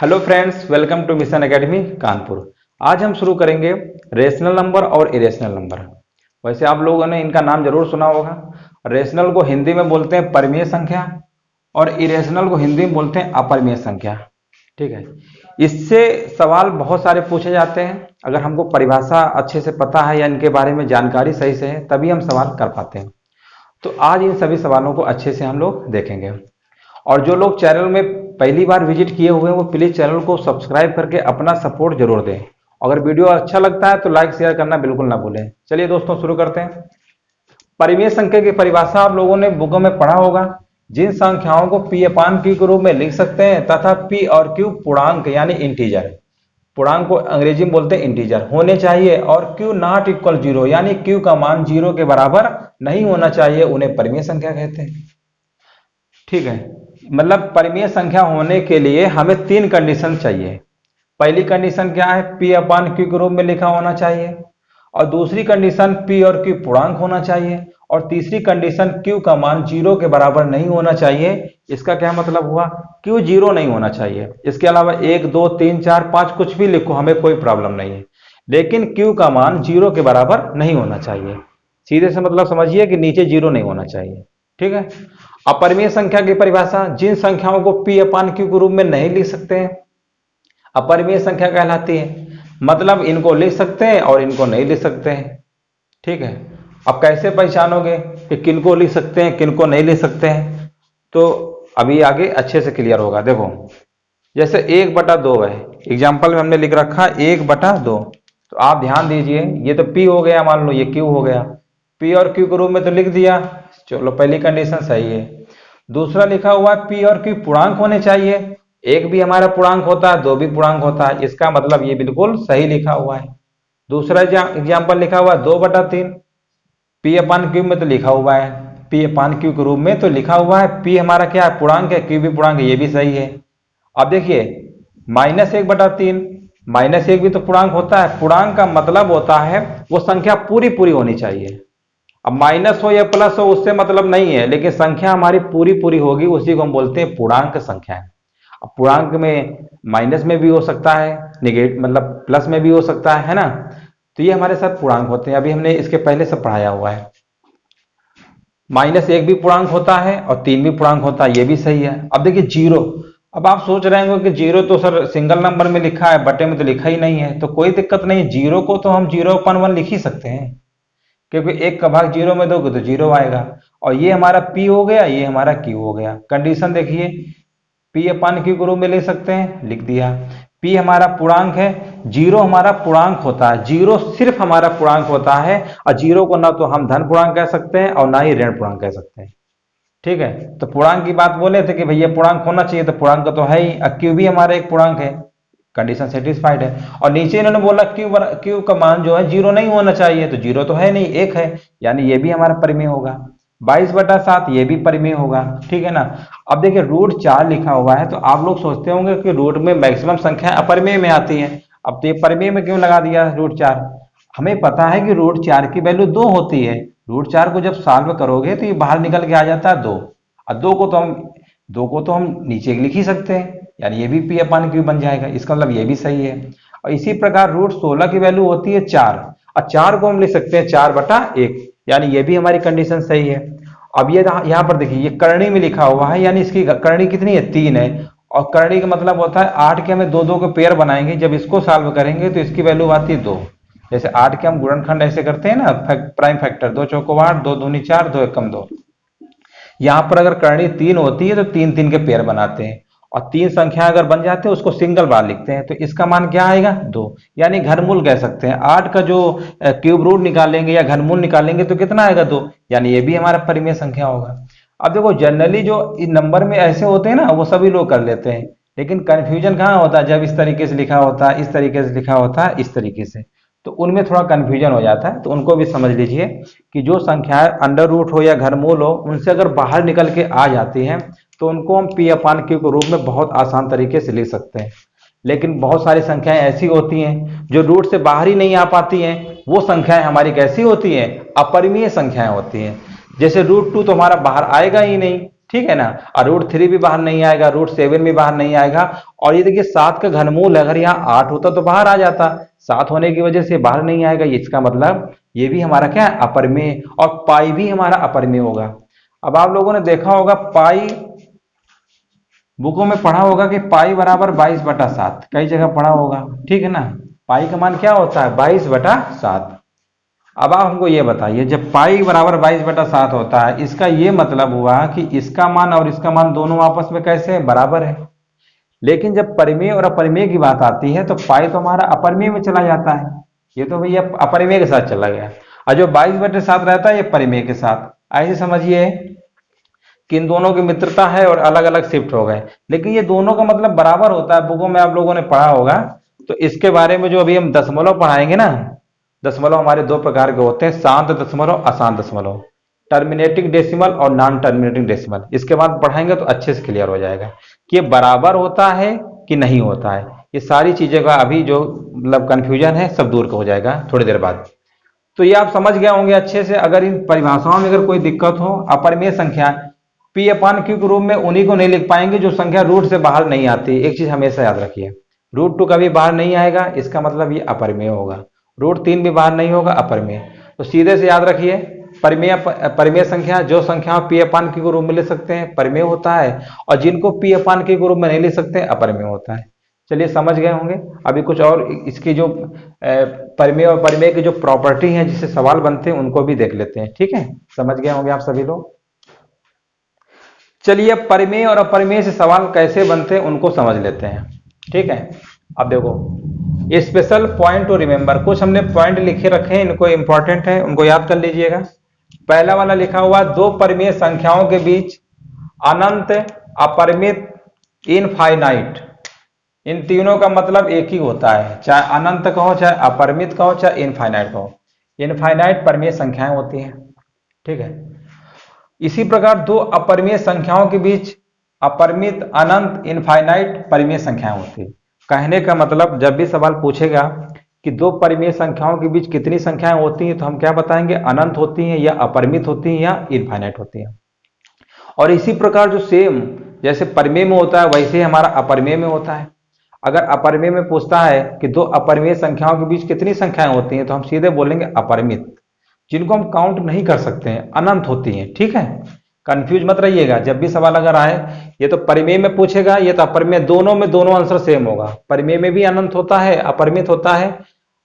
Hello friends, welcome to Mission Academy Kanpur. आज हम शुरू करेंगे रेशनल नंबर और इरेशनल नंबर। वैसे आप लोगों ने इनका नाम जरूर सुना होगा। रेशनल को हिंदी में बोलते हैं परिमेय संख्या और इरेशनल को हिंदी में बोलते हैं अपरिमेय संख्या। ठीक है, इससे सवाल बहुत सारे पूछे जाते हैं। अगर हमको परिभाषा अच्छे से पता है या इनके बारे में जानकारी सही से है तभी हम सवाल कर पाते हैं। तो आज इन सभी सवालों को अच्छे से हम लोग देखेंगे। और जो लोग चैनल में पहली बार विजिट किए हुए हैं वो प्लीज चैनल को सब्सक्राइब करके अपना सपोर्ट जरूर दें। अगर वीडियो अच्छा लगता है तो लाइक शेयर करना बिल्कुल ना भूलें। चलिए दोस्तों शुरू करते हैं। परिमेय संख्या की परिभाषा आप लोगों ने बुकों में पढ़ा होगा। जिन संख्याओं को पी अपान क्यू के रूप में लिख सकते हैं तथा पी और क्यू पूर्णांक यानी इंटीजर, पूर्णांक को अंग्रेजी में बोलते हैं इंटीजर होने चाहिए और क्यू नॉट इक्वल जीरो यानी क्यू का मान जीरो के बराबर नहीं होना चाहिए, उन्हें परिमेय संख्या कहते हैं। ठीक है, मतलब परिमेय संख्या होने के लिए हमें तीन कंडीशन चाहिए। पहली कंडीशन क्या है, पी अपान क्यू के रूप में लिखा होना चाहिए। और दूसरी कंडीशन पी और क्यू पूर्णांक होना चाहिए। और तीसरी कंडीशन क्यू का मान जीरो के बराबर नहीं होना चाहिए। इसका क्या मतलब हुआ, क्यू जीरो नहीं होना चाहिए। इसके अलावा एक दो तीन चार पांच कुछ भी लिखो, हमें कोई प्रॉब्लम नहीं है, लेकिन क्यू का मान जीरो के बराबर नहीं होना चाहिए। सीधे से मतलब समझिए कि नीचे जीरो नहीं होना चाहिए। ठीक है, अपरिमेय संख्या की परिभाषा, जिन संख्याओं को पी अपान क्यू के रूप में नहीं लिख सकते हैं अपरिमेय संख्या कहलाती है। मतलब इनको लिख सकते हैं और इनको नहीं लिख सकते हैं। ठीक है, अब कैसे पहचानोगे कि किनको लिख सकते हैं किनको नहीं लिख सकते हैं, तो अभी आगे अच्छे से क्लियर होगा। देखो, जैसे 1/2 है, एग्जाम्पल में हमने लिख रखा 1/2। तो आप ध्यान दीजिए, ये तो पी हो गया, मान लो ये क्यू हो गया। पी और क्यू के रूप में तो लिख दिया, चलो पहली कंडीशन सही है। दूसरा लिखा हुआ है पी और क्यू पूर्णांक होने चाहिए। एक भी हमारा पूर्णांक होता है, दो भी पूर्णांक होता है, इसका मतलब ये बिल्कुल सही लिखा हुआ है। दूसरा एग्जाम्पल लिखा हुआ है 2/3। पी अपान क्यू में तो लिखा हुआ है, पी अपान क्यू के रूप में तो लिखा हुआ है, पी हमारा क्या है, पूर्णांक है, क्यू भी पूर्णांक है, ये भी सही है। अब देखिए -1/3, -1 भी तो पूर्णांक होता है। पूर्णांक का मतलब होता है वो संख्या पूरी पूरी होनी चाहिए। अब माइनस हो या प्लस हो उससे मतलब नहीं है, लेकिन संख्या हमारी पूरी पूरी होगी, उसी को हम बोलते हैं पूर्णांक संख्या। अब पूर्णांक में माइनस में भी हो सकता है, निगेटिव मतलब प्लस में भी हो सकता है ना। तो ये हमारे साथ पूर्णांक होते हैं, अभी हमने इसके पहले से पढ़ाया हुआ है। -1 भी पूर्णांक होता है और 3 भी पूर्णांक होता है, ये भी सही है। अब देखिए जीरो, अब आप सोच रहे होंगे कि जीरो तो सर सिंगल नंबर में लिखा है, बटे में तो लिखा ही नहीं है। तो कोई दिक्कत नहीं, जीरो को तो हम 0/1 लिख ही सकते हैं, क्योंकि 1 का भाग जीरो में दोगे तो जीरो आएगा। और ये हमारा पी हो गया, ये हमारा क्यू हो गया। कंडीशन देखिए, पी अपान क्यू के रूप में ले सकते हैं, लिख दिया। पी हमारा पूर्णांक है, जीरो हमारा पूर्णांक होता है, जीरो सिर्फ हमारा पूर्णांक होता है। और जीरो को ना तो हम धन पूर्णांक कह सकते हैं और ना ही ऋण पूर्णांक कह सकते हैं। ठीक है, तो पूर्णांक की बात बोले थे कि भैया पूर्णांक होना चाहिए, तो पूर्णांक तो है ही, क्यू भी हमारा एक पूर्णांक है, कंडीशन सेटिस्फाइड है। और नीचे इन्होंने बोला क्यू का मान जो है जीरो नहीं होना चाहिए, तो जीरो तो है नहीं, एक है, यानी ये भी हमारा परिमेय होगा। 22/7 ये भी परिमेय होगा। ठीक है ना। अब देखिए √4 लिखा हुआ है, तो आप लोग सोचते होंगे कि रूट में मैक्सिमम संख्या अपरिमेय में आती है, अब तो ये परिमेय में क्यों लगा दिया √4। हमें पता है कि √4 की वैल्यू 2 होती है। √4 को जब सॉल्व करोगे तो ये बाहर निकल के आ जाता है 2। और 2 को तो हम नीचे लिख ही सकते हैं, यानी ये भी पी अपान क्यू बन जाएगा, इसका मतलब ये भी सही है। और इसी प्रकार √16 की वैल्यू होती है 4, और 4 को हम लिख सकते हैं 4/1, यानी ये भी हमारी कंडीशन सही है। अब ये यहाँ पर देखिए, ये करणी में लिखा हुआ है, यानी इसकी करणी कितनी है, 3 है। और करणी का मतलब होता है 8 के हमें 2-2 के पेयर बनाएंगे, जब इसको सॉल्व करेंगे तो इसकी वैल्यू आती है 2। जैसे 8 के हम गुणनखंड ऐसे करते हैं ना, प्राइम फैक्टर, 2 चौको 8, 2 दूनी 4, 2 एकम 2। यहां पर अगर करणी 3 होती है तो 3-3 के पेयर बनाते हैं, और 3 संख्या अगर बन जाते हैं उसको सिंगल बार लिखते हैं, तो इसका मान क्या आएगा, 2, यानी घनमूल कह सकते हैं। 8 का जो क्यूब रूट निकालेंगे या घनमूल निकालेंगे तो कितना आएगा, 2, यानी ये भी हमारा परिमेय संख्या होगा। अब देखो जनरली जो नंबर में ऐसे होते हैं ना वो सभी लोग कर लेते हैं, लेकिन कंफ्यूजन कहाँ होता है, जब इस तरीके से लिखा होता है, इस तरीके से लिखा होता है, इस तरीके से, तो उनमें थोड़ा कंफ्यूजन हो जाता है। तो उनको भी समझ लीजिए कि जो संख्याएं अंडर रूट हो या घनमूल हो, उनसे अगर बाहर निकल के आ जाती हैं तो उनको हम पी अपान क्यू के रूप में बहुत आसान तरीके से लिख सकते हैं। लेकिन बहुत सारी संख्याएं ऐसी होती हैं जो रूट से बाहर ही नहीं आ पाती हैं, वो संख्याएं हमारी कैसी होती हैं, अपरिमेय संख्याएं होती हैं। जैसे √2 तो हमारा बाहर आएगा ही नहीं, ठीक है ना। और रूट 3 भी बाहर नहीं आएगा, रूट 7 भी बाहर नहीं आएगा। और ये देखिए 7 का घनमूल अगर यहाँ 8 होता तो बाहर आ जाता, 7 होने की वजह से बाहर नहीं आएगा। इसका मतलब ये भी हमारा क्या है, अपरिमेय। और पाई भी हमारा अपरिमेय होगा। अब आप लोगों ने देखा होगा पाई, बुकों में पढ़ा होगा कि पाई बराबर 22/7, कई जगह पढ़ा होगा, ठीक है ना। पाई का मान क्या होता है, 22/7। अब आप हमको ये बताइए, जब पाई बराबर 22/7 होता है, इसका ये मतलब हुआ कि इसका मान और इसका मान दोनों आपस में कैसे है, बराबर है। लेकिन जब परिमेय और अपरिमेय की बात आती है तो पाई तो हमारा अपरिमेय में चला जाता है। ये तो भैया अपरिमेय के साथ चला गया। और जो 22/7 रहता है ये परिमेय के साथ। ऐसे समझिए कि इन दोनों की मित्रता है और अलग अलग शिफ्ट हो गए, लेकिन ये दोनों का मतलब बराबर होता है, बुकों में आप लोगों ने पढ़ा होगा। तो इसके बारे में जो अभी हम दशमलव पढ़ाएंगे ना, दशमलव हमारे दो प्रकार के होते हैं, शांत दशमलव, अशांत दशमलव, टर्मिनेटिंग डेसिमल और नॉन टर्मिनेटिंग डेसिमल। इसके बाद पढ़ाएंगे तो अच्छे से क्लियर हो जाएगा कि ये बराबर होता है कि नहीं होता है। ये सारी चीजें का अभी जो मतलब कंफ्यूजन है सब दूर हो जाएगा थोड़ी देर बाद। तो ये आप समझ गए होंगे अच्छे से। अगर इन परिभाषाओं में अगर कोई दिक्कत हो, अपरिमेय संख्या P/Q के रूप में उन्हीं को नहीं लिख पाएंगे जो संख्या रूट से बाहर नहीं आती। एक चीज हमेशा याद रखिए, रूट 2 कभी बाहर नहीं आएगा, इसका मतलब ये अपरिमेय होगा। रूट 3 भी बाहर नहीं होगा, अपरिमेय। तो सीधे से याद रखिए, परिमेय परिमेय संख्या जो संख्या P/Q के रूप में ले सकते हैं परिमेय होता है, और जिनको P/Q के रूप में नहीं ले सकते अपरिमेय होता है। चलिए समझ गए होंगे। अभी कुछ और इसकी जो परिमेय और परिमेय की जो प्रॉपर्टी है जिससे सवाल बनते हैं उनको भी देख लेते हैं, ठीक है। समझ गए होंगे आप सभी लोग। चलिए परिमेय और अपरिमेय से सवाल कैसे बनते हैं उनको समझ लेते हैं, ठीक है। अब देखो, स्पेशल पॉइंट टू रिमेंबर, कुछ हमने पॉइंट लिखे रखे हैं, इनको इंपॉर्टेंट है, उनको याद कर लीजिएगा। पहला वाला लिखा हुआ, दो परिमेय संख्याओं के बीच अनंत, अपरिमित, इनफाइनाइट, इन तीनों का मतलब एक ही होता है, चाहे अनंत कहो, चाहे अपरिमित कहो, चाहे इनफाइनाइट कहो। इनफाइनाइट परिमेय संख्याएं होती हैं, ठीक है। इसी प्रकार दो अपरिमेय संख्याओं के बीच अपरिमित, अनंत, इनफाइनाइट परिमेय संख्याएं होती है। कहने का मतलब जब भी सवाल पूछेगा कि दो परिमेय संख्याओं के बीच कितनी संख्याएं होती हैं, तो हम क्या बताएंगे, अनंत होती हैं या अपरिमित होती हैं या इनफाइनाइट होती हैं। और इसी प्रकार जो सेम जैसे परिमेय में होता है वैसे ही हमारा अपरिमेय में होता है। अगर अपरिमेय में पूछता है कि दो अपरिमेय संख्याओं के बीच कितनी संख्याएं होती हैं, तो हम सीधे बोलेंगे अपरिमित, जिनको हम काउंट नहीं कर सकते हैं, अनंत होती हैं, ठीक है। कंफ्यूज मत रहिएगा, जब भी सवाल अगर आए, ये तो परिमेय में पूछेगा, ये तो अपरिमेय, दोनों में दोनों आंसर सेम होगा। परिमेय में भी अनंत होता है, अपरिमित होता है,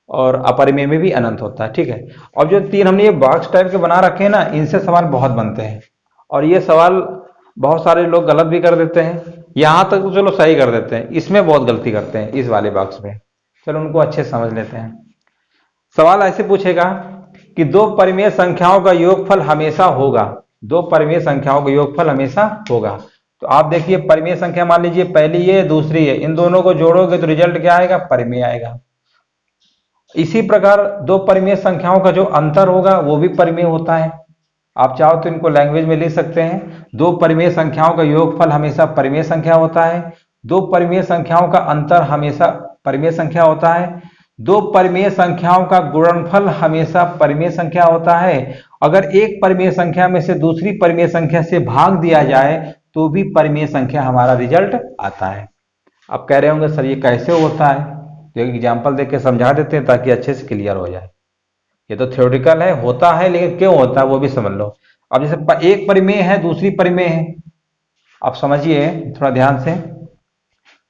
और अपरिमेय में भी अनंत होता है, ठीक है। और जो तीन हमने ये बॉक्स टाइप के बना रखे हैं ना, इनसे सवाल बहुत बनते हैं, और ये सवाल बहुत सारे लोग गलत भी कर देते हैं। यहां तक तो चलो सही कर देते हैं, इसमें बहुत गलती करते हैं, इस वाले बॉक्स में। चलो उनको अच्छे से समझ लेते हैं। सवाल ऐसे पूछेगा कि दो परिमेय संख्याओं का योगफल हमेशा होगा, दो परिमेय संख्याओं का योगफल हमेशा होगा। तो आप देखिए, परिमेय संख्या मान लीजिए पहली ये दूसरी है, इन दोनों को जोड़ोगे तो रिजल्ट क्या आएगा, परिमेय आएगा। इसी प्रकार दो परिमेय संख्याओं का जो अंतर होगा वो भी परिमेय होता है। आप चाहो तो इनको लैंग्वेज में लिख सकते हैं, दो परिमेय संख्याओं का योगफल हमेशा परिमेय संख्या होता है, दो परिमेय संख्याओं का अंतर हमेशा परिमेय संख्या होता है, दो परिमेय संख्याओं का गुणनफल हमेशा परिमेय संख्या होता है। अगर एक परिमेय संख्या में से दूसरी परिमेय संख्या से भाग दिया जाए तो भी परिमेय संख्या हमारा रिजल्ट आता है। आप कह रहे होंगे सर ये कैसे होता है, तो एक एग्जाम्पल देख के समझा देते हैं ताकि अच्छे से क्लियर हो जाए। ये तो थ्योरेटिकल है, होता है, लेकिन क्यों होता है वो भी समझ लो। अब जैसे एक परिमेय है दूसरी परिमेय है, आप समझिए थोड़ा ध्यान से,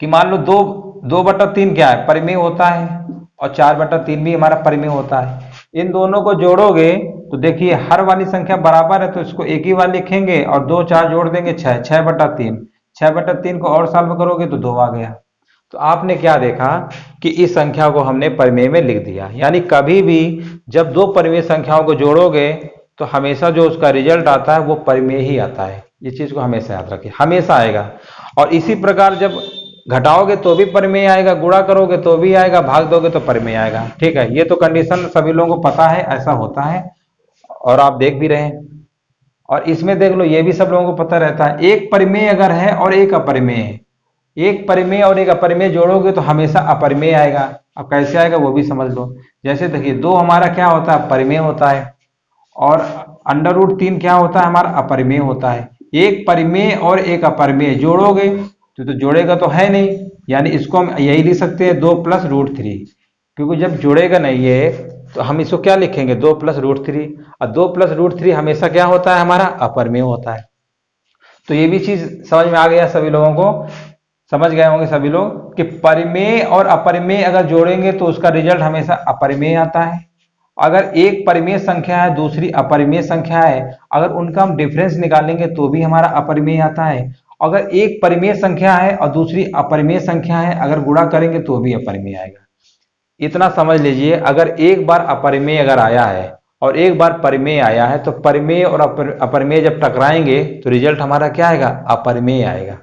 कि मान लो 2/3 क्या है, परिमेय होता है, और 4/3 भी हमारा परिमेय होता है। इन दोनों को जोड़ोगे तो देखिए हर वाली संख्या बराबर है, तो इसको एक ही बार लिखेंगे और 2 4 जोड़ देंगे 6, 6/3, 6/3 को और सॉल्व करोगे तो 2 आ गया। तो आपने क्या देखा कि इस संख्या को हमने परिमेय में लिख दिया। यानी कभी भी जब दो परिमेय संख्याओं को जोड़ोगे तो हमेशा जो उसका रिजल्ट आता है वो परिमेय ही आता है। इस चीज को हमेशा याद रखिए, हमेशा आएगा। और इसी प्रकार जब घटाओगे तो भी परिमेय आएगा, गुणा करोगे तो भी आएगा, भाग दोगे तो परिमेय आएगा, ठीक है। ये तो कंडीशन सभी लोगों को पता है, ऐसा होता है, और आप देख भी रहे हैं। और इसमें देख लो, ये भी सब लोगों को पता रहता है, एक परिमेय अगर है और एक अपरिमेय है, एक परिमेय और एक अपरिमेय जोड़ोगे तो हमेशा अपरिमेय आएगा। अब कैसे आएगा वो भी समझ लो। जैसे देखिए 2 हमारा क्या होता है, परिमेय होता है, और √3 क्या होता है, हमारा अपरिमेय होता है। एक परिमेय और एक अपरिमेय जोड़ोगे तो जोड़ेगा तो है नहीं, यानी इसको हम यही लिख सकते हैं 2+√3, क्योंकि जब जुड़ेगा नहीं ये तो हम इसको क्या लिखेंगे 2+√3, और 2+√3 हमेशा क्या होता है हमारा अपरिमेय होता है। तो ये भी चीज समझ में आ गया सभी लोगों को, समझ गए होंगे सभी लोग कि परिमेय और अपरिमेय अगर जोड़ेंगे तो उसका रिजल्ट हमेशा अपरिमेय आता है। अगर एक परिमेय संख्या है दूसरी अपरिमेय संख्या है, अगर उनका हम डिफरेंस निकालेंगे तो भी हमारा अपरिमेय आता है। अगर एक परिमेय संख्या है और दूसरी अपरिमेय संख्या है, अगर गुणा करेंगे तो भी अपरिमेय आएगा। इतना समझ लीजिए, अगर एक बार अपरिमेय अगर आया है और एक बार परिमेय आया है, तो परिमेय और अपरिमेय जब टकराएंगे तो रिजल्ट हमारा क्या आएगा अपरिमेय आएगा।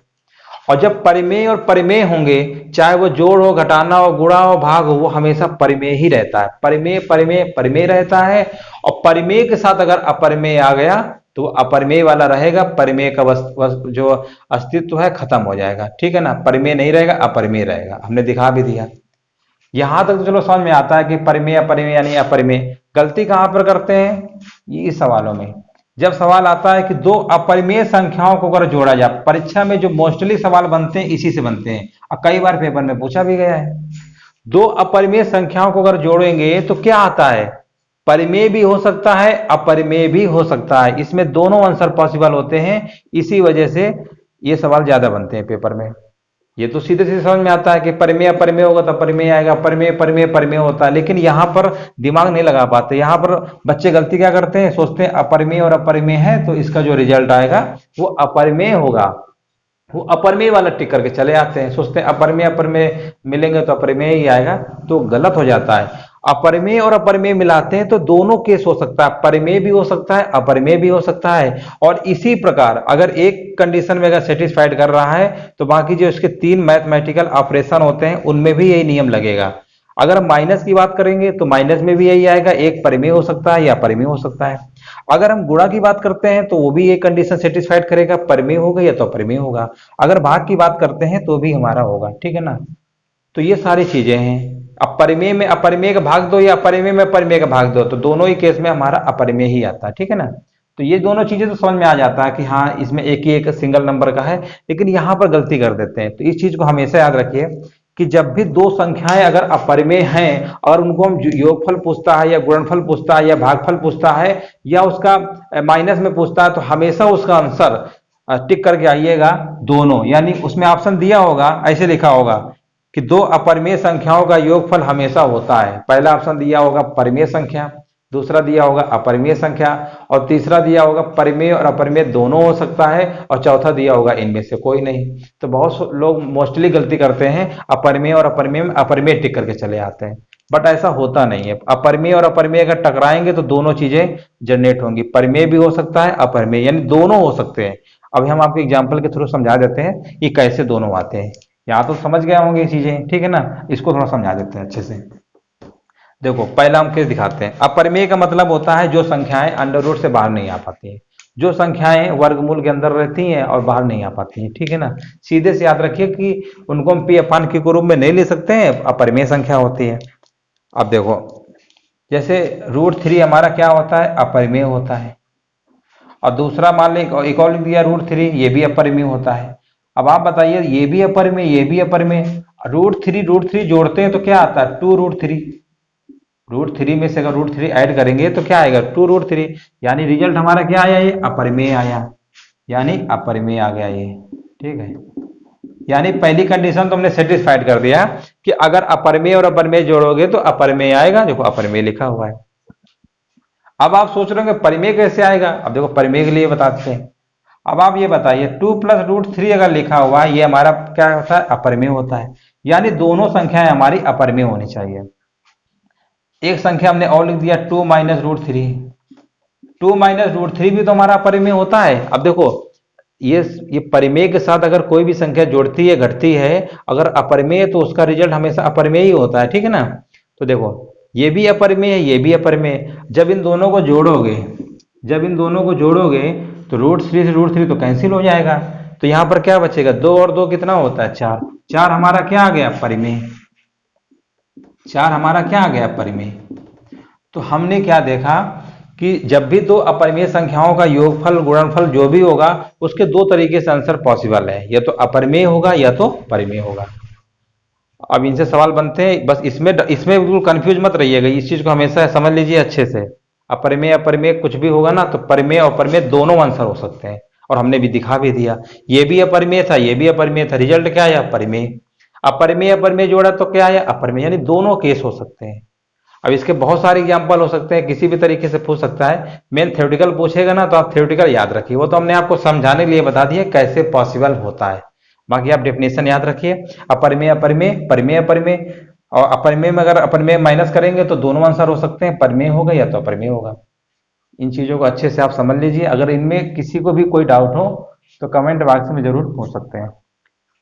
और जब परिमेय और परिमेय होंगे, चाहे वो जोड़ हो, घटाना हो, गुणा हो, भाग हो, वो हमेशा परिमेय ही रहता है। परिमेय परिमेय परिमेय रहता है, और परिमेय के साथ अगर अपरिमेय आ गया तो अपरिमेय वाला रहेगा, परिमेय का जो अस्तित्व है खत्म हो जाएगा। ठीक है ना, परिमेय नहीं रहेगा अपरिमेय रहेगा, हमने दिखा भी दिया। यहां तक तो चलो समझ में आता है कि परिमेय अपरिमेय यानी अपरिमेय। गलती कहां पर करते हैं ये इस सवालों में, जब सवाल आता है कि दो अपरिमेय संख्याओं को अगर जोड़ा जाए। परीक्षा में जो मोस्टली सवाल बनते हैं इसी से बनते हैं, और कई बार पेपर में पूछा भी गया है। दो अपरिमेय संख्याओं को अगर जोड़ेंगे तो क्या आता है, परिमेय भी हो सकता है अपरिमेय भी हो सकता है, इसमें दोनों आंसर पॉसिबल होते हैं। इसी वजह से ये सवाल ज्यादा बनते हैं पेपर में। ये तो सीधे सीधे समझ में आता है कि परिमेय अपरिमेय होगा तो परिमेय आएगा, परिमेय परिमेय परिमेय होता है, लेकिन यहाँ पर दिमाग नहीं लगा पाते। यहाँ पर बच्चे गलती क्या करते हैं, सोचते हैं अपरिमेय और अपरिमेय है तो इसका जो रिजल्ट आएगा वो अपरिमेय होगा, वो अपरिमेय वाला टिक करके चले आते हैं, सोचते हैं अपरिमेय अपरिमेय मिलेंगे तो अपरिमेय ही आएगा, तो गलत हो जाता है। अपरिमेय और अपरिमेय मिलाते हैं तो दोनों केस हो सकता है, परिमेय भी हो सकता है अपरिमेय भी हो सकता है। और इसी प्रकार अगर एक कंडीशन में अगर सेटिस्फाइड कर रहा है तो बाकी जो इसके 3 मैथमेटिकल ऑपरेशन होते हैं उनमें भी यही नियम लगेगा। अगर माइनस की बात करेंगे तो माइनस में भी यही आएगा, एक परिमेय हो सकता है या अपरिमेय हो सकता है। अगर हम गुणा की बात करते हैं तो वो भी ये कंडीशन सेटिस्फाइड करेगा, परिमेय होगा या तो अपरिमेय होगा। अगर भाग की बात करते हैं तो भी हमारा होगा। ठीक है ना, तो ये सारी चीजें हैं। अब परिमेय में अपरिमेय का भाग दो या अपरिमेय में परिमेय का भाग दो तो दोनों ही केस में हमारा अपरिमेय ही आता है। ठीक है ना, तो ये दोनों चीजें तो समझ में आ जाता है कि हाँ इसमें एक ही एक सिंगल नंबर का है, लेकिन यहाँ पर गलती कर देते हैं। तो इस चीज को हमेशा याद रखिए कि जब भी दो संख्याएं अगर अपरिमेय हैं और उनको हम योगफल पूछता है या गुणनफल पूछता है या भागफल पूछता है या उसका माइनस में पूछता है, तो हमेशा उसका आंसर टिक करके आइएगा दोनों, यानी उसमें ऑप्शन दिया होगा ऐसे लिखा होगा कि दो अपरिमेय संख्याओं का योगफल हमेशा होता है। पहला ऑप्शन दिया होगा परिमेय संख्या, दूसरा दिया होगा अपरिमेय संख्या, और तीसरा दिया होगा परिमेय और अपरिमेय दोनों हो सकता है, और चौथा दिया होगा इनमें से कोई नहीं। तो बहुत लोग मोस्टली गलती करते हैं, अपरिमेय और अपरिमेय में अपरिमेय टिक करके चले आते हैं, बट ऐसा होता नहीं है। अपरिमेय और अपरिमेय अगर टकराएंगे तो दोनों चीजें जनरेट होंगी, परिमेय भी हो सकता है अपरिमेय, यानी दोनों हो सकते हैं। अभी हम आपको एग्जाम्पल के थ्रू समझा देते हैं कि कैसे दोनों आते हैं। यहाँ तो समझ गए होंगे ये चीजें, ठीक है ना, इसको थोड़ा समझा देते हैं अच्छे से। देखो पहला हम केस दिखाते हैं। अपरिमेय का मतलब होता है जो संख्याएं अंडर रूट से बाहर नहीं आ पाती हैं, जो संख्याएं वर्गमूल के अंदर रहती हैं और बाहर नहीं आ पाती हैं। ठीक है ना, सीधे से याद रखिए कि उनको हम पी अपान क्यू के रूप में नहीं ले सकते हैं, अपरिमेय संख्या होती है। अब देखो जैसे √3 हमारा क्या होता है अपरिमेय होता है, और दूसरा मान लें एक और लिख दिया √3, ये भी अपरिमेय होता है। अब आप बताइए ये भी अपरिमेय ये भी अपरिमेय, √3 जोड़ते हैं तो क्या आता है 2√3, √3 में से अगर √3 ऐड करेंगे तो क्या आएगा 2√3, यानी रिजल्ट हमारा क्या आया, ये अपरिमेय आया, यानी अपरिमेय आ गया ये। ठीक है, यानी पहली कंडीशन तो हमने सेटिस्फाइड कर दिया कि अगर अपरिमेय और अपरिमेय जोड़ोगे तो अपरिमेय आएगा, देखो अपरिमेय लिखा हुआ है। अब आप सोच रहे होंगे परिमेय कैसे आएगा, अब देखो परिमेय के लिए बताते हैं। अब आप ये बताइए 2+√3 अगर लिखा हुआ है ये हमारा क्या होता है अपरिमेय होता है, यानी दोनों संख्याएं हमारी अपरिमेय होनी चाहिए। एक संख्या हमने और लिख दिया 2-√3, 2-√3 भी तो हमारा अपरिमेय होता है। अब देखो ये परिमेय के साथ अगर कोई भी संख्या जुड़ती है घटती है, अगर अपरिमेय है तो उसका रिजल्ट हमेशा अपरिमेय ही होता है। ठीक है ना, तो देखो ये भी अपरिमेय है ये भी अपरिमेय, जब इन दोनों को जोड़ोगे तो √3 से √3 तो कैंसिल हो जाएगा, तो यहां पर क्या बचेगा 2 और 2 कितना होता है 4, 4 हमारा क्या आ गया परिमेय, 4 हमारा क्या आ गया परिमेय। तो हमने क्या देखा कि जब भी दो अपरिमेय संख्याओं का योगफल गुणनफल जो भी होगा उसके दो तरीके से आंसर पॉसिबल है, या तो अपरिमेय होगा या तो परिमेय होगा। अब इनसे सवाल बनते हैं, बस इसमें इसमें बिल्कुल कंफ्यूज मत रहिएगा, इस चीज को हमेशा समझ लीजिए अच्छे से। अपरिमेय अपरिमेय कुछ भी होगा ना तो परिमेय और परिमेय दोनों आंसर हो सकते हैं, और हमने भी दिखा भी दिया। ये भी अपरिमेय था, ये भी अपरिमेय था, रिजल्ट क्या आया? परिमेय। अपरिमेय अपरिमेय जोड़ा तो क्या आया? अपरिमेय, यानी दोनों केस हो सकते हैं। अब इसके बहुत सारे एग्जाम्पल हो सकते हैं, किसी भी तरीके से पूछ सकता है। मेन थ्योरेटिकल पूछेगा ना तो आप थ्योरेटिकल याद रखिए, वो तो हमने आपको समझाने के लिए बता दिया कैसे पॉसिबल होता है। बाकी आप डेफिनेशन याद रखिए, अपरिमेय अपरिमेय, परिमेय अपरिमेय, और अपरिमेय में अगर अपरिमेय माइनस करेंगे तो दोनों आंसर हो सकते हैं, परिमेय होगा या तो अपरिमेय होगा। इन चीजों को अच्छे से आप समझ लीजिए। अगर इनमें किसी को भी कोई डाउट हो तो कमेंट बॉक्स में जरूर पूछ सकते हैं।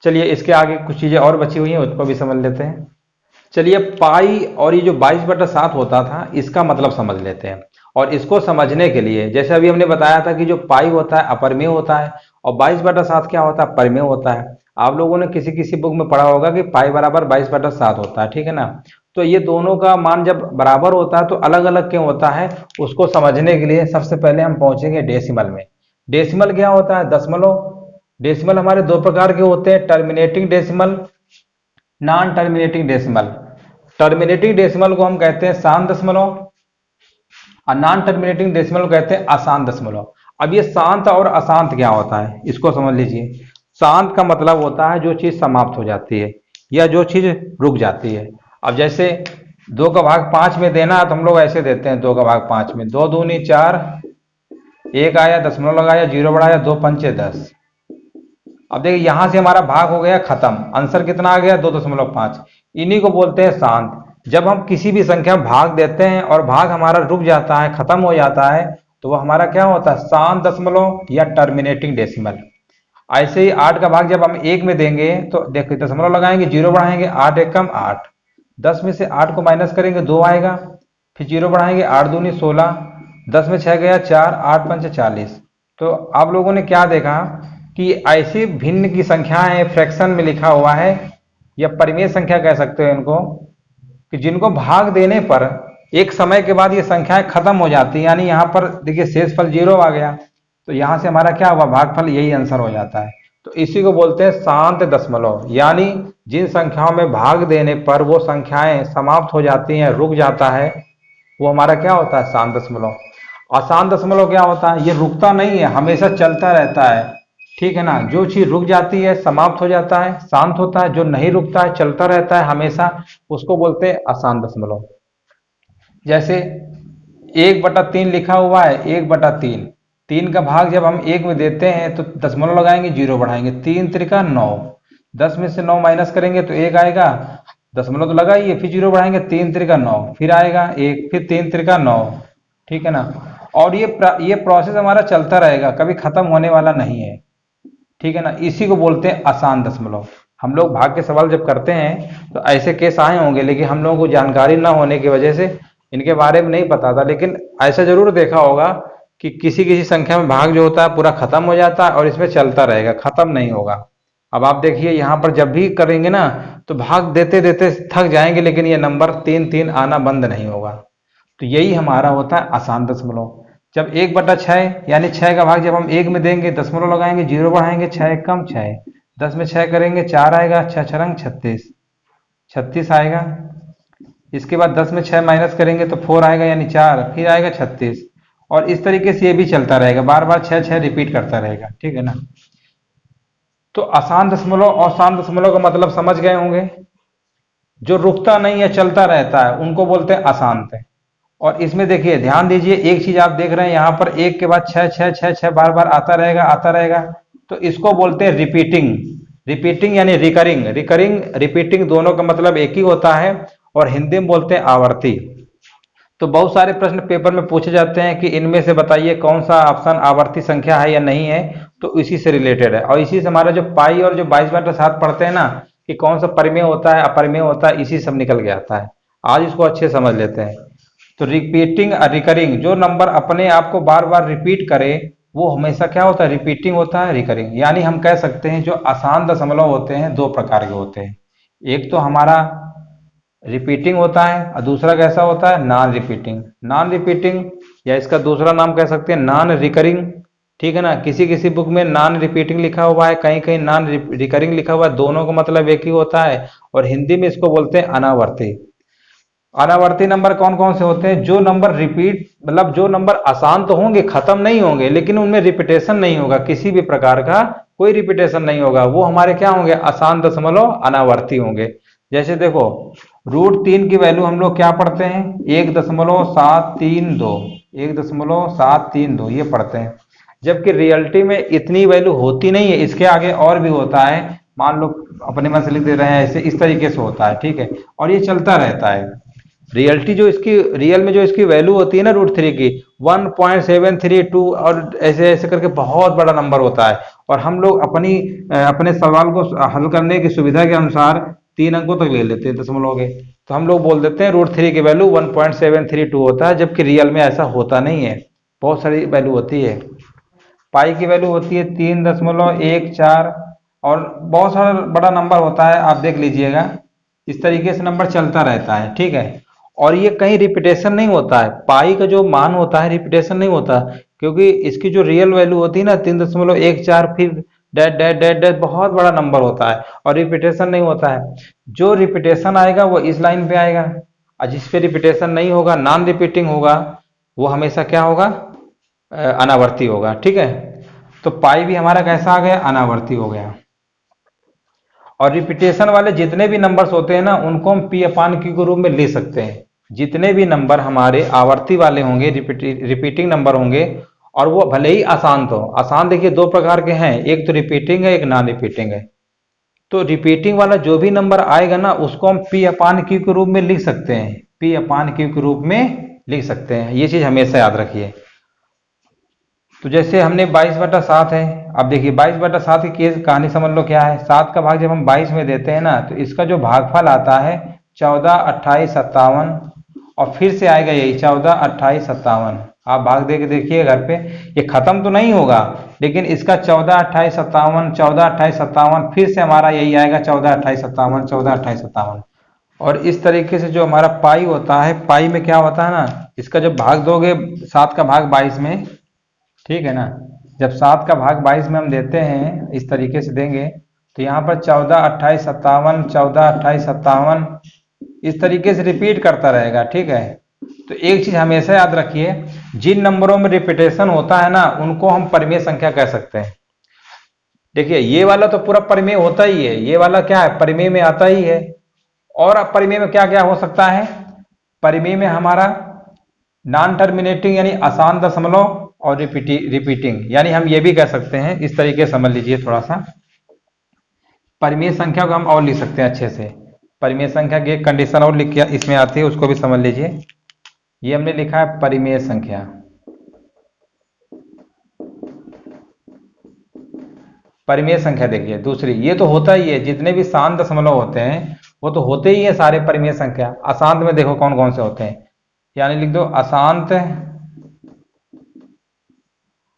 चलिए इसके आगे कुछ चीजें और बची हुई हैं, उसको भी समझ लेते हैं। चलिए पाई और ये जो 22/7 होता था इसका मतलब समझ लेते हैं। और इसको समझने के लिए जैसे अभी हमने बताया था कि जो पाई होता है अपरिमेय होता है, और 22/7 क्या होता है? परिमेय होता है। आप लोगों ने किसी किसी बुक में पढ़ा होगा कि पाई बराबर 22/7 होता है, ठीक है ना। तो ये दोनों का मान जब बराबर होता है तो अलग अलग क्यों होता है, उसको समझने के लिए सबसे पहले हम पहुंचेंगे डेसिमल में। डेसिमल क्या होता है? दशमलव। डेसिमल हमारे दो प्रकार के होते हैं, terminating decimal, non terminating decimal. Terminating decimal को हम कहते हैं शांत दशमलव, और नॉन टर्मिनेटिंग डेसिमल को कहते हैं अशांत दशमलव। अब ये शांत और अशांत क्या होता है इसको समझ लीजिए। शांत का मतलब होता है जो चीज समाप्त हो जाती है या जो चीज रुक जाती है। अब जैसे 2 का भाग 5 में देना है तो हम लोग ऐसे देते हैं, 2 का भाग 5 में 2 दूनी 4, 1 आया, दशमलव लगाया, 0 बढ़ाया, 2 पंचे 10। अब देखिए यहां से हमारा भाग हो गया खत्म, आंसर कितना आ गया? 2.5। इन्हीं को बोलते हैं शांत। जब हम किसी भी संख्या में भाग देते हैं और भाग हमारा रुक जाता है, खत्म हो जाता है, तो वो हमारा क्या होता है? शांत दशमलव या टर्मिनेटिंग डेसिमल। ऐसे ही 8 का भाग जब हम 1 में देंगे तो देखिए दशमलव लगाएंगे, 0 बढ़ाएंगे, 8 एकम 8, 10 में से 8 को माइनस करेंगे 2 आएगा, फिर 0 बढ़ाएंगे, 8 दूनी 16, 10 में 6 गया 4, 8 पंचे 40। तो आप लोगों ने क्या देखा कि ऐसी भिन्न की संख्याएं फ्रैक्शन में लिखा हुआ है, या परिमेय संख्या कह सकते हो इनको, कि जिनको भाग देने पर एक समय के बाद ये संख्याएं खत्म हो जाती है। यानी यहाँ पर देखिए शेषफल 0 आ गया, तो यहाँ से हमारा क्या हुआ? भागफल, यही आंसर हो जाता है। तो इसी को बोलते हैं शांत दशमलव, यानी जिन संख्याओं में भाग देने पर वो संख्याएं समाप्त हो जाती हैं, रुक जाता है, वो हमारा क्या होता है? शांत दशमलव। अशांत दशमलव क्या होता है? ये रुकता नहीं है, हमेशा चलता रहता है, ठीक है ना। जो चीज रुक जाती है, समाप्त हो जाता है, शांत होता है, जो नहीं रुकता है, चलता रहता है हमेशा, उसको बोलते हैं अशांत दशमलव। जैसे 1/3 लिखा हुआ है, 1/3, 3 का भाग जब हम 1 में देते हैं तो दशमलव लगाएंगे, 0 बढ़ाएंगे, 3 त्रिका 9, 10 में से 9 माइनस करेंगे तो 1 आएगा, दशमलव तो लगाइए, फिर 0 बढ़ाएंगे, 3 त्रिका 9, फिर आएगा 1, फिर 3 त्रिका 9, ठीक है ना। और ये प्रोसेस हमारा चलता रहेगा, कभी खत्म होने वाला नहीं है, ठीक है ना। इसी को बोलते हैं अशांत दशमलव। हम लोग भाग के सवाल जब करते हैं तो ऐसे केस आए होंगे, लेकिन हम लोगों को जानकारी ना होने की वजह से इनके बारे में नहीं पता था। लेकिन ऐसा जरूर देखा होगा कि किसी किसी संख्या में भाग जो होता है पूरा खत्म हो जाता है और इसमें चलता रहेगा, खत्म नहीं होगा। अब आप देखिए यहाँ पर जब भी करेंगे ना तो भाग देते देते थक जाएंगे, लेकिन ये नंबर 3 आना बंद नहीं होगा। तो यही हमारा होता है अशांत दशमलव। जब 1/6 यानी 6 का भाग जब हम 1 में देंगे, दशमलव लगाएंगे, 0 बढ़ाएंगे, 6 एकम 6, 10 में 6 करेंगे 4 आएगा, 6 छरंग 36, 36 आएगा। इसके बाद 10 में 6 माइनस करेंगे तो 4 आएगा, यानी 4, फिर आएगा 36। और इस तरीके से ये भी चलता रहेगा, बार बार 6 6 रिपीट करता रहेगा, ठीक है ना। तो अशांत दशमलव और शांत दशमलव का मतलब समझ गए होंगे। जो रुकता नहीं है, चलता रहता है, उनको बोलते हैं अशांत है। और इसमें देखिए ध्यान दीजिए, एक चीज आप देख रहे हैं यहाँ पर, एक के बाद 6 6 6 6 बार बार आता रहेगा आता रहेगा, तो इसको बोलते हैं रिपीटिंग। रिपीटिंग यानी रिकरिंग, रिकरिंग रिपीटिंग दोनों का मतलब एक ही होता है, और हिंदी में बोलते हैं आवर्ती। तो बहुत सारे प्रश्न पेपर में पूछे जाते हैं कि इनमें से बताइए कौन सा ऑप्शन आवर्ती संख्या है या नहीं है, तो इसी से रिलेटेड है। और इसी से हमारा जो पाई और जो 22/7 पढ़ते हैं ना, कि कौन सा परिमेय होता है अपरिमेय होता है, इसी सब निकल के आता है। आज इसको अच्छे समझ लेते हैं। तो रिपीटिंग रिकरिंग, जो नंबर अपने आप को बार बार रिपीट करे वो हमेशा क्या होता है? रिपीटिंग होता है, रिकरिंग। यानी हम कह सकते हैं जो आसान दशमलव होते हैं दो प्रकार के होते हैं। एक तो हमारा रिपीटिंग होता है और दूसरा कैसा होता है, नॉन रिपीटिंग। नॉन रिपीटिंग या इसका दूसरा नाम कह सकते हैं नॉन रिकरिंग, ठीक है ना। किसी किसी बुक में नॉन रिपीटिंग लिखा हुआ है, कहीं कहीं नॉन रिकरिंग लिखा हुआ है, दोनों का मतलब एक ही होता है। और हिंदी में इसको बोलते हैं अनावर्ती। अनावर्ती नंबर कौन कौन से होते हैं, जो नंबर रिपीट मतलब जो नंबर आसान तो होंगे, खत्म नहीं होंगे, लेकिन उनमें रिपीटेशन नहीं होगा, किसी भी प्रकार का कोई रिपीटेशन नहीं होगा, वो हमारे क्या होंगे, आसान दशमलव अनावर्ती होंगे। जैसे देखो, √3 की वैल्यू हम लोग क्या पढ़ते हैं, 1.732, 1.732 ये पढ़ते हैं। जबकि रियलिटी में इतनी वैल्यू होती नहीं है, इसके आगे और भी होता है। मान लो अपने मन से लिख दे रहे हैं ऐसे, इस तरीके से होता है, ठीक है। और ये चलता रहता है। रियलिटी जो इसकी रियल में जो इसकी वैल्यू होती है ना √3 की 1.732 और ऐसे ऐसे करके बहुत बड़ा नंबर होता है। और हम लोग अपने सवाल को हल करने की सुविधा के अनुसार 3 अंकों तक ले लेते हैं दशमलव के, तो हम लोग बोल देते हैं √3 की वैल्यू 1.732 होता है, जबकि रियल में ऐसा होता नहीं है, बहुत सारी वैल्यू होती है। पाई की वैल्यू होती है 3.14 और बहुत सारा बड़ा नंबर होता है, आप देख लीजिएगा। इस तरीके से नंबर चलता रहता है, ठीक है। और ये कहीं रिपीटेशन नहीं होता है, पाई का जो मान होता है रिपीटेशन नहीं होता, क्योंकि इसकी जो रियल वैल्यू होती है ना 3.14, फिर डैट डैट डैट डैट बहुत बड़ा नंबर होता है और रिपीटेशन नहीं होता है। जो रिपीटेशन आएगा वो इस लाइन पे आएगा, और जिस पे रिपीटेशन नहीं होगा, नॉन रिपीटिंग होगा, वो हमेशा क्या होगा, अनावर्ती होगा, ठीक है। तो पाई भी हमारा कैसा आ गया, अनावर्ती हो गया। और रिपीटेशन वाले जितने भी नंबर्स होते हैं ना, उनको हम P/Q के रूप में ले सकते हैं। जितने भी नंबर हमारे आवर्ती वाले होंगे, रिपीटिंग नंबर होंगे, और वो भले ही आसान तो, आसान देखिए दो प्रकार के हैं, एक तो रिपीटिंग है, एक नॉन रिपीटिंग है। तो रिपीटिंग वाला जो भी नंबर आएगा ना, उसको हम P/Q के रूप में लिख सकते हैं, P/Q के रूप में लिख सकते हैं, ये चीज हमेशा याद रखिए। तो जैसे हमने 22/7 है, अब देखिए 22/7 की केस कहानी समझ लो क्या है। 7 का भाग जब हम 22 में देते हैं ना, तो इसका जो भागफल आता है 14, 28, 57, और फिर से आएगा यही 14, 28, 57। आप भाग दे के देखिए घर पे, ये खत्म तो नहीं होगा, लेकिन इसका 14, 28, 57, 14, 28, 57, फिर से हमारा यही आएगा 14, 28, 57, 14, 28, 57। और इस तरीके से जो हमारा पाई होता है, पाई में क्या होता है ना, इसका जब भाग दोगे 7 का भाग 22 में, ठीक है ना, जब 7 का भाग 22 में हम देते हैं, इस तरीके से देंगे, तो यहाँ पर 14, 28, 57, 14, 28, 57 इस तरीके से रिपीट करता रहेगा, ठीक है। तो एक चीज हमेशा याद रखिए, जिन नंबरों में रिपीटेशन होता है ना, उनको हम परिमेय संख्या कह सकते हैं। देखिए ये वाला तो पूरा परिमेय होता ही है, ये वाला क्या है, परिमेय में आता ही है। और अब परिमेय में क्या क्या हो सकता है, परिमेय में हमारा नॉन टर्मिनेटिंग यानी आसान दशमलव, और रिपीटिंग यानी हम ये भी कह सकते हैं, इस तरीके से समझ लीजिए थोड़ा सा। परिमेय संख्या को हम और लिख सकते हैं अच्छे से, परिमेय संख्या की एक कंडीशन और लिख के इसमें आती है, उसको भी समझ लीजिए। ये हमने लिखा है परिमेय संख्या, परिमेय संख्या देखिए दूसरी, ये तो होता ही है, जितने भी शांत दशमलव होते हैं वो तो होते ही है सारे परिमेय संख्या। अशांत में देखो कौन कौन से होते हैं, यानी लिख दो अशांत,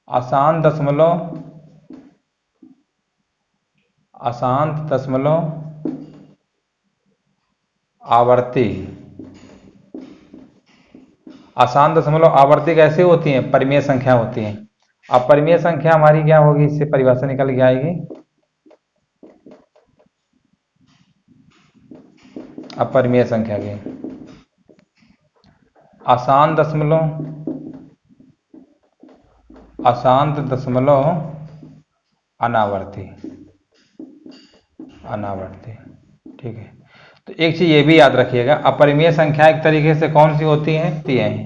अशांत दशमलव, अशांत दशमलव आवर्ती। अशांत दशमलव आवर्ती कैसे होती हैं, परिमेय संख्या होती हैं। अब परिमेय संख्या हमारी क्या होगी, इससे परिभाषा निकल के आएगी। अब परिमेय संख्या की अशांत दशमलव, अशांत दशमलव अनावर्ती, अनावर्ती, ठीक है। तो एक चीज ये भी याद रखिएगा, अपरिमेय संख्या एक तरीके से कौन सी होती हैं,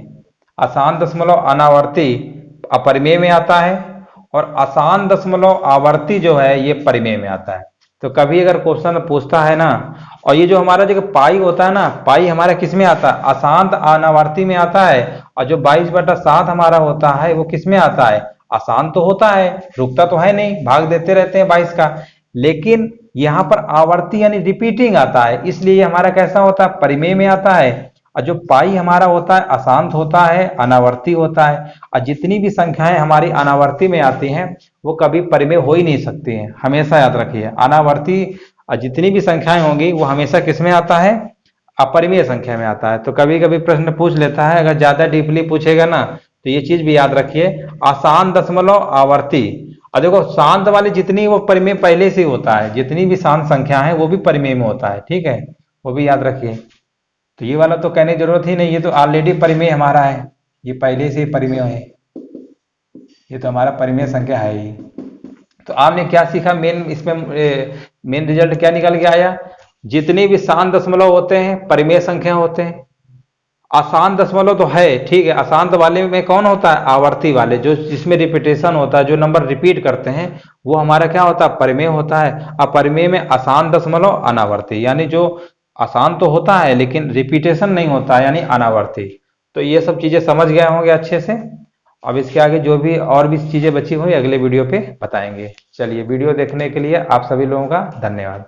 अशांत दशमलव अनावर्ती अपरिमेय में आता है, और अशांत दशमलव आवर्ती जो है ये परिमेय में आता है। तो कभी अगर क्वेश्चन पूछता है ना, और ये जो हमारा जो पाई होता है ना, पाई हमारा किस में आता है, अशांत अनावर्ती में आता है, और जो 22/7 हमारा होता है वो किस में आता है, आसान तो होता है, रुकता तो है नहीं, भाग देते रहते हैं 22 का, लेकिन यहाँ पर आवर्ती यानी रिपीटिंग आता है, इसलिए हमारा कैसा होता है, परिमेय में आता है। और जो पाई हमारा होता है अशांत होता है, अनावर्ती होता है। और जितनी भी संख्याएं हमारी अनावर्ती में आती हैं वो कभी परिमेय हो ही नहीं सकती हैं, हमेशा याद रखिए। अनावर्ती जितनी भी संख्याएं होंगी वो हमेशा किस में आता है, अपरिमेय संख्या में आता है। तो कभी कभी प्रश्न पूछ लेता है, अगर ज्यादा डीपली पूछेगा ना तो ये चीज भी याद रखिए, आसान दशमलव आवर्ती। और देखो शांत वाली जितनी वो परिमेय पहले से ही होता है, जितनी भी शांत संख्या है वो भी परिमेय में होता है, ठीक है, वो भी याद रखिए। तो ये वाला तो कहने की जरूरत ही नहीं, ये तो ऑलरेडी परिमेय हमारा है, ये पहले से ही परिमेय है, ये तो हमारा परिमेय संख्या है ही। तो आपने क्या सीखा, मेन इसमें मेन रिजल्ट क्या निकल के आया, जितने भी शांत दशमलव होते हैं परिमेय संख्या होते हैं। अशांत दशमलव तो है, ठीक है, अशांत वाले में कौन होता है, आवर्ती वाले, जो जिसमें रिपीटेशन होता है, जो नंबर रिपीट करते हैं वो हमारा क्या होता है, परिमेय होता है। अपरिमेय में अशांत दशमलव अनावर्ती, यानी जो अशांत तो होता है लेकिन रिपीटेशन नहीं होता है, यानी अनावर्ती। तो ये सब चीजें समझ गए होंगे अच्छे से। अब इसके आगे जो भी और भी चीजें बची हुई अगले वीडियो पे बताएंगे। चलिए, वीडियो देखने के लिए आप सभी लोगों का धन्यवाद।